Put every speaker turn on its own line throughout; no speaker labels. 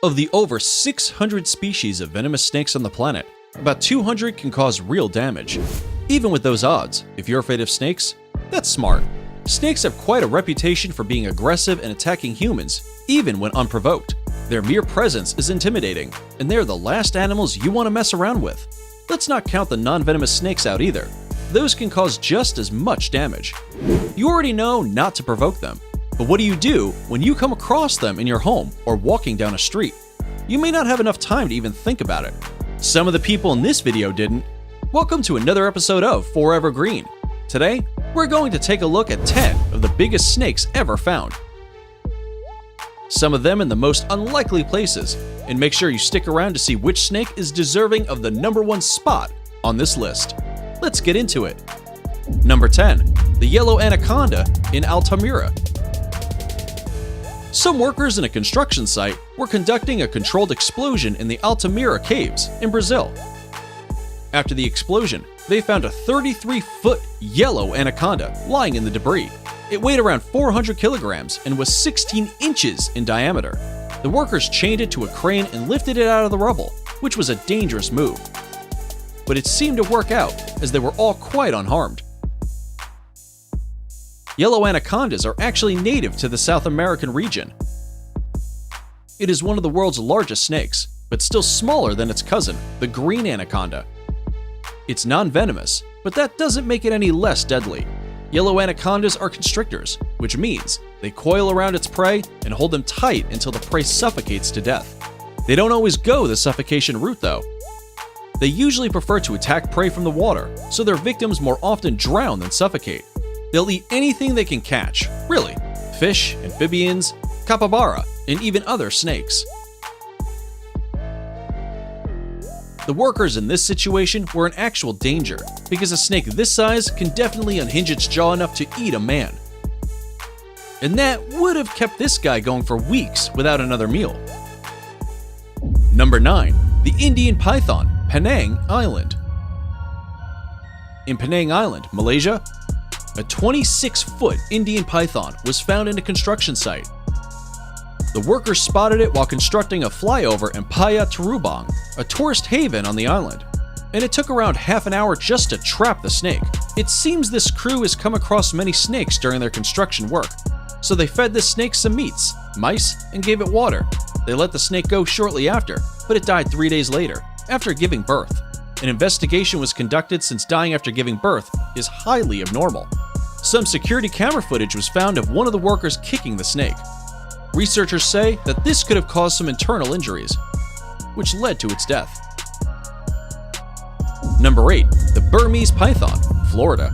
Of the over 600 species of venomous snakes on the planet, about 200 can cause real damage. Even with those odds, if you're afraid of snakes, that's smart. Snakes have quite a reputation for being aggressive and attacking humans, even when unprovoked. Their mere presence is intimidating, and they're the last animals you want to mess around with. Let's not count the non-venomous snakes out either. Those can cause just as much damage. You already know not to provoke them, but what do you do when you come across them in your home or walking down a street? You may not have enough time to even think about it. Some of the people in this video didn't. Welcome to another episode of Forever Green. Today, we're going to take a look at 10 of the biggest snakes ever found. Some of them in the most unlikely places, and make sure you stick around to see which snake is deserving of the #1 spot on this list. Let's get into it. Number 10. The Yellow Anaconda in Altamira. Some workers in a construction site were conducting a controlled explosion in the Altamira Caves in Brazil. After the explosion, they found a 33-foot yellow anaconda lying in the debris. It weighed around 400 kilograms and was 16 inches in diameter. The workers chained it to a crane and lifted it out of the rubble, which was a dangerous move. But it seemed to work out, as they were all quite unharmed. Yellow anacondas are actually native to the South American region. It is one of the world's largest snakes, but still smaller than its cousin, the green anaconda. It's non-venomous, but that doesn't make it any less deadly. Yellow anacondas are constrictors, which means they coil around its prey and hold them tight until the prey suffocates to death. They don't always go the suffocation route though. They usually prefer to attack prey from the water, so their victims more often drown than suffocate. They'll eat anything they can catch, really. Fish, amphibians, capybara, and even other snakes. The workers in this situation were in actual danger, because a snake this size can definitely unhinge its jaw enough to eat a man. And that would have kept this guy going for weeks without another meal. Number 9. The Indian Python, Penang Island. In Penang Island, Malaysia, a 26-foot Indian python was found in a construction site. The workers spotted it while constructing a flyover in Paya Terubang, a tourist haven on the island, and it took around half an hour just to trap the snake. It seems this crew has come across many snakes during their construction work, so they fed the snake some meats, mice, and gave it water. They let the snake go shortly after, but it died 3 days later, after giving birth. An investigation was conducted since dying after giving birth is highly abnormal. Some security camera footage was found of one of the workers kicking the snake. Researchers say that this could have caused some internal injuries, which led to its death. Number 8. The Burmese Python, Florida.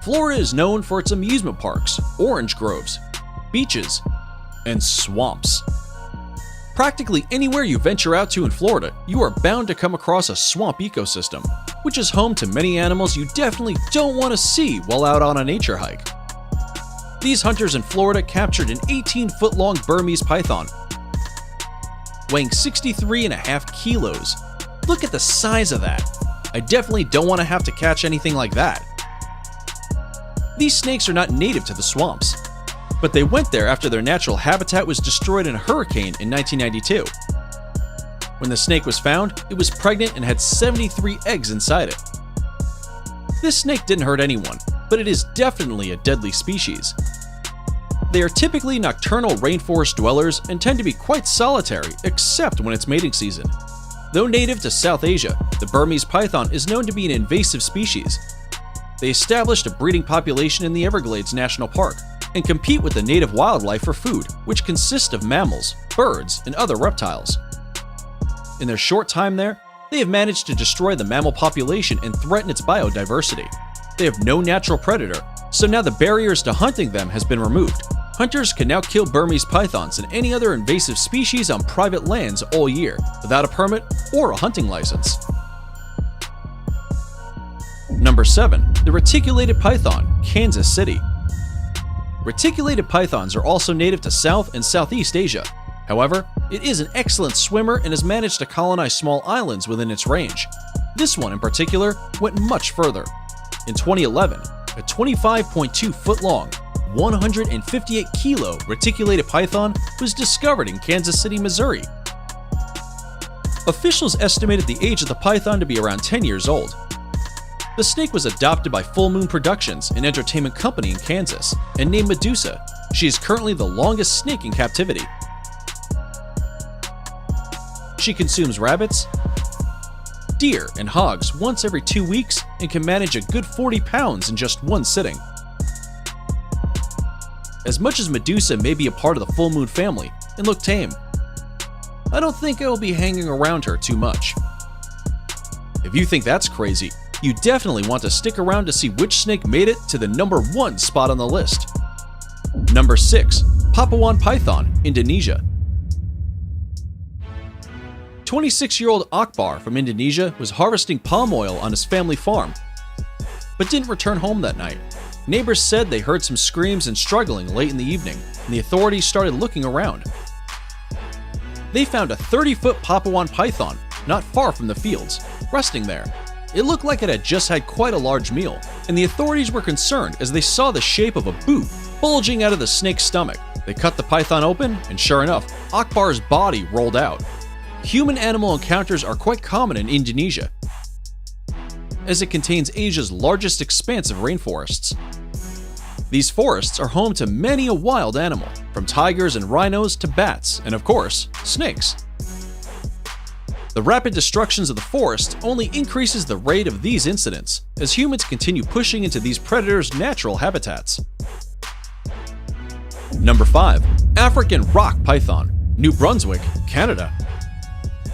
Florida is known for its amusement parks, orange groves, beaches, and swamps. Practically anywhere you venture out to in Florida, you are bound to come across a swamp ecosystem, which is home to many animals you definitely don't want to see while out on a nature hike. These hunters in Florida captured an 18-foot-long Burmese python, weighing 63.5 kilos. Look at the size of that. I definitely don't want to have to catch anything like that. These snakes are not native to the swamps, but they went there after their natural habitat was destroyed in a hurricane in 1992. When the snake was found, it was pregnant and had 73 eggs inside it. This snake didn't hurt anyone, but it is definitely a deadly species. They are typically nocturnal rainforest dwellers and tend to be quite solitary, except when it's mating season. Though native to South Asia, the Burmese python is known to be an invasive species. They established a breeding population in the Everglades National Park and compete with the native wildlife for food, which consists of mammals, birds, and other reptiles. In their short time there, they have managed to destroy the mammal population and threaten its biodiversity. They have no natural predator, so now the barriers to hunting them has been removed. Hunters can now kill Burmese pythons and any other invasive species on private lands all year, without a permit or a hunting license. Number 7. The Reticulated Python, Kansas City. Reticulated pythons are also native to South and Southeast Asia. However, it is an excellent swimmer and has managed to colonize small islands within its range. This one in particular went much further. In 2011, a 25.2-foot-long, 158-kilo reticulated python was discovered in Kansas City, Missouri. Officials estimated the age of the python to be around 10 years old. The snake was adopted by Full Moon Productions, an entertainment company in Kansas, and named Medusa. She is currently the longest snake in captivity. She consumes rabbits, deer, and hogs once every 2 weeks and can manage a good 40 pounds in just one sitting. As much as Medusa may be a part of the Full Moon family and look tame, I don't think I will be hanging around her too much. If you think that's crazy, you definitely want to stick around to see which snake made it to the number 1 spot on the list. Number 6. Papuan Python, Indonesia. 26-year-old Akbar from Indonesia was harvesting palm oil on his family farm, but didn't return home that night. Neighbors said they heard some screams and struggling late in the evening, and the authorities started looking around. They found a 30-foot Papuan python not far from the fields, resting there. It looked like it had just had quite a large meal, and the authorities were concerned as they saw the shape of a boot bulging out of the snake's stomach. They cut the python open, and sure enough, Akbar's body rolled out. Human-animal encounters are quite common in Indonesia, as it contains Asia's largest expanse of rainforests. These forests are home to many a wild animal, from tigers and rhinos to bats, and of course, snakes. The rapid destructions of the forest only increases the rate of these incidents as humans continue pushing into these predators' natural habitats. Number 5. African Rock Python, New Brunswick, Canada.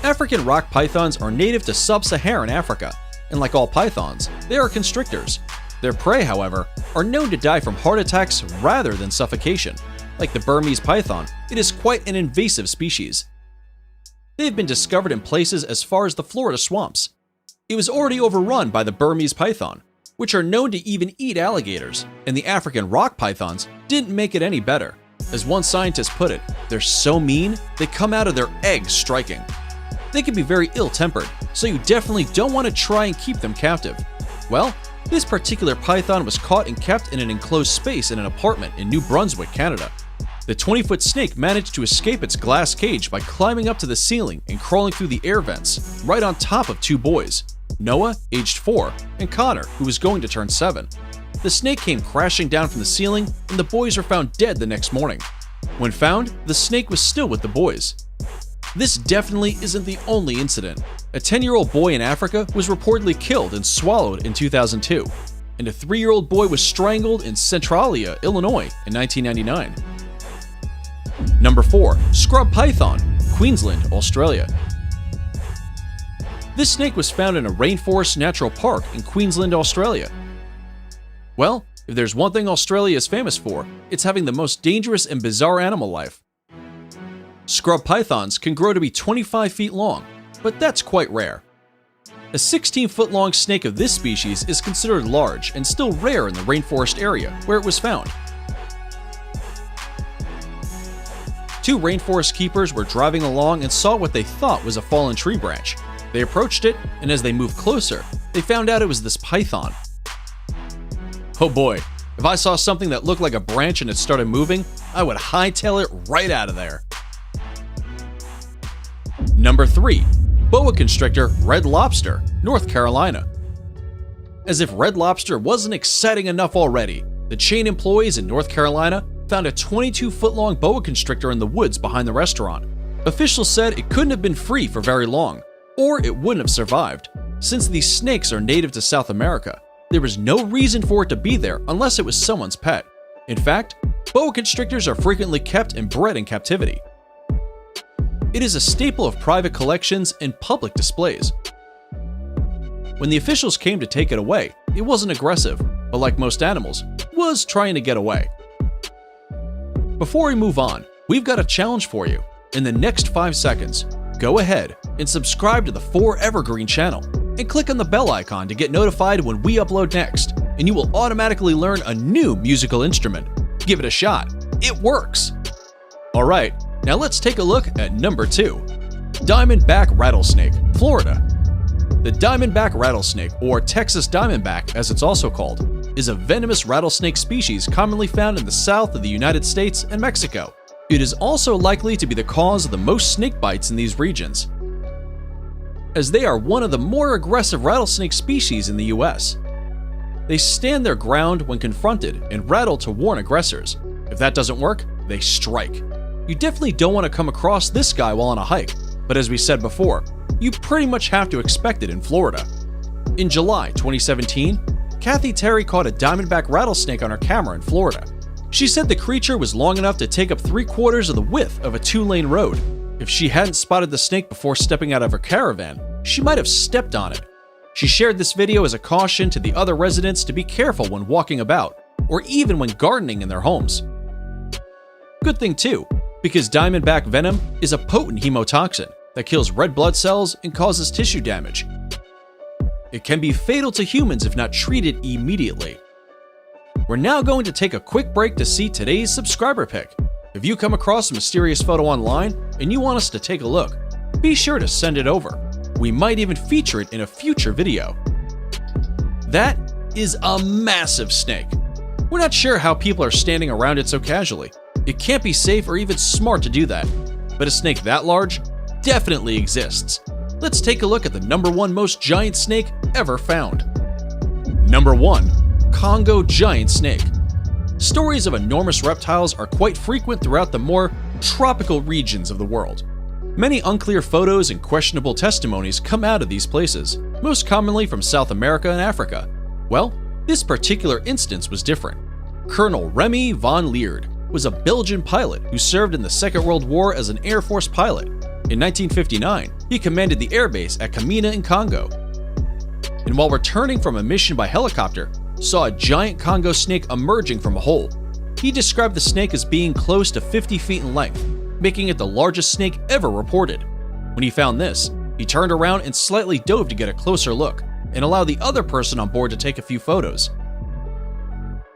African rock pythons are native to sub-Saharan Africa, and like all pythons, they are constrictors. Their prey, however, are known to die from heart attacks rather than suffocation. Like the Burmese python, it is quite an invasive species. They have been discovered in places as far as the Florida swamps. It was already overrun by the Burmese python, which are known to even eat alligators, and the African rock pythons didn't make it any better. As one scientist put it, they're so mean, they come out of their eggs striking. They can be very ill-tempered, so you definitely don't want to try and keep them captive. Well, this particular python was caught and kept in an enclosed space in an apartment in New Brunswick, Canada. The 20-foot snake managed to escape its glass cage by climbing up to the ceiling and crawling through the air vents, right on top of 2 boys, Noah, aged 4, and Connor, who was going to turn 7. The snake came crashing down from the ceiling, and the boys were found dead the next morning. When found, the snake was still with the boys. This definitely isn't the only incident. A 10-year-old boy in Africa was reportedly killed and swallowed in 2002, and a 3-year-old boy was strangled in Centralia, Illinois in 1999. Number 4. Scrub Python, Queensland, Australia. This snake was found in a rainforest natural park in Queensland, Australia. Well, if there's one thing Australia is famous for, it's having the most dangerous and bizarre animal life. Scrub pythons can grow to be 25 feet long, but that's quite rare. A 16-foot-long snake of this species is considered large and still rare in the rainforest area where it was found. 2 rainforest keepers were driving along and saw what they thought was a fallen tree branch. They approached it, and as they moved closer, they found out it was this python. Oh boy, if I saw something that looked like a branch and it started moving, I would hightail it right out of there. Number 3. Boa constrictor Red Lobster, North Carolina. As if Red Lobster wasn't exciting enough already, the chain employees in North Carolina found a 22-foot-long boa constrictor in the woods behind the restaurant. Officials said it couldn't have been free for very long, or it wouldn't have survived. Since these snakes are native to South America, there was no reason for it to be there unless it was someone's pet. In fact, boa constrictors are frequently kept and bred in captivity. It is a staple of private collections and public displays. When the officials came to take it away, it wasn't aggressive, but like most animals, was trying to get away. Before we move on, we've got a challenge for you. In the next 5 seconds, go ahead and subscribe to the 4 Evergreen channel and click on the bell icon to get notified when we upload next, and you will automatically learn a new musical instrument. Give it a shot. It works! Alright, now let's take a look at number 2. Diamondback Rattlesnake, Florida. The diamondback rattlesnake, or Texas diamondback as it's also called, is a venomous rattlesnake species commonly found in the south of the United States and Mexico. It is also likely to be the cause of the most snake bites in these regions, as they are one of the more aggressive rattlesnake species in the US. They stand their ground when confronted and rattle to warn aggressors. If that doesn't work, they strike. You definitely don't want to come across this guy while on a hike, but as we said before, you pretty much have to expect it in Florida. In July 2017, Kathy Terry caught a diamondback rattlesnake on her camera in Florida. She said the creature was long enough to take up 3/4 of the width of a 2-lane road. If she hadn't spotted the snake before stepping out of her caravan, she might have stepped on it. She shared this video as a caution to the other residents to be careful when walking about, or even when gardening in their homes. Good thing too, because diamondback venom is a potent hemotoxin that kills red blood cells and causes tissue damage. It can be fatal to humans if not treated immediately. We're now going to take a quick break to see today's subscriber pick. If you come across a mysterious photo online and you want us to take a look, be sure to send it over. We might even feature it in a future video. That is a massive snake. We're not sure how people are standing around it so casually. It can't be safe or even smart to do that. But a snake that large definitely exists. Let's take a look at the number 1 most giant snake ever found. Number 1. Congo giant snake. Stories of enormous reptiles are quite frequent throughout the more tropical regions of the world. Many unclear photos and questionable testimonies come out of these places, most commonly from South America and Africa. Well, this particular instance was different. Colonel Remy van Lierde was a Belgian pilot who served in the Second World War as an Air Force pilot. In 1959, he commanded the airbase at Kamina in Congo. And while returning from a mission by helicopter, saw a giant Congo snake emerging from a hole. He described the snake as being close to 50 feet in length, making it the largest snake ever reported. When he found this, he turned around and slightly dove to get a closer look, and allow the other person on board to take a few photos.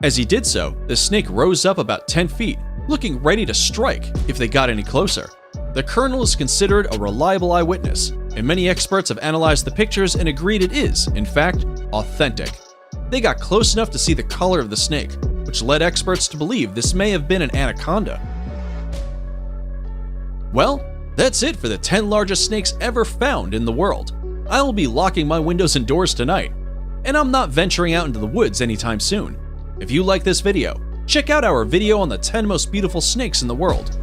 As he did so, the snake rose up about 10 feet, looking ready to strike if they got any closer. The colonel is considered a reliable eyewitness, and many experts have analyzed the pictures and agreed it is, in fact, authentic. They got close enough to see the color of the snake, which led experts to believe this may have been an anaconda. Well, that's it for the 10 largest snakes ever found in the world. I will be locking my windows and doors tonight, and I'm not venturing out into the woods anytime soon. If you like this video, check out our video on the 10 most beautiful snakes in the world.